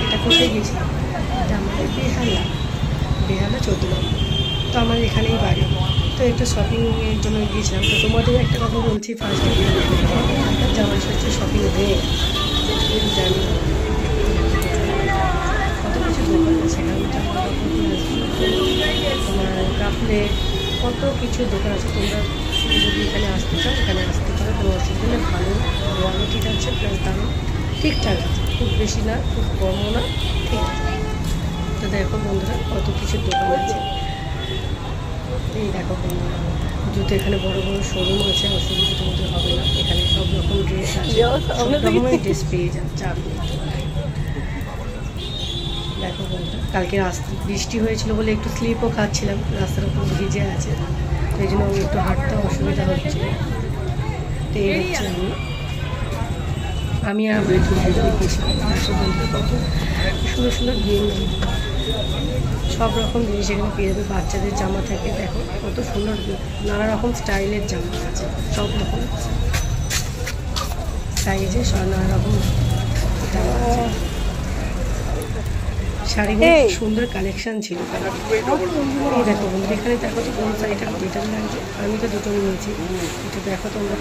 এটা কোথায় গিয়েছিলাম? এটা আমাদের বেহালা 14 নম্বর। তো আমার এখানেই বাড়ি। তো একটু শপিংয়ের জন্য গিয়েছিলাম। তো তোমাদের একটা কথা বলছি ফার্স্টে, জামাই ষষ্ঠীর শপিং হয়ে জানি কত কিছু দোকান আছে এখানে, তোমার কাপড়ের কত কিছু দোকান আছে। তোমরা যদি এখানে আসতে চাও এখানে আসতে পারো, কোনো অসুবিধা নেই। ভালো কোয়ালিটির আছে, প্লাস দাম ঠিকঠাক আছে, খুব বেশি না খুব কমও না, ঠিক আছে। তো দেখো বন্ধুরা কত কিছু দোকান আছে। এই দেখো বন্ধুরা জুতো, এখানে বড় বড় শোরুম আছে, অসুবিধা তোমাদের হবে না। এখানে সব রকম ড্রেস আছে, সব রকমের ড্রেস পেয়ে যাচ্ছে আপনি। দেখো বন্ধুরা কালকে বৃষ্টি হয়েছিল বলে একটু স্লিপও খাচ্ছিলাম, রাস্তার উপর ভিজে আছে, তো এই জন্য একটু হাঁটতে অসুবিধা হচ্ছে। তো এই হচ্ছে আমি আর দেখেছিলাম কত সুন্দর সুন্দর গেঞ্জি, সব রকম জিনিস এখানে পেয়ে যাবে। বাচ্চাদের জামা থাকে, দেখো কত সুন্দর নানা রকম স্টাইলের জামা আছে, সব রকম সাইজে নানা রকম জামা আছে। শাড়িগুলো সুন্দর কালেকশান ছিল। এই দেখো বন্ধু এখানে দেখো তো কোন শাড়িটা বেটার লাগছে, আমি তো দুটো নিয়েছি, এটা দেখো তোমরা।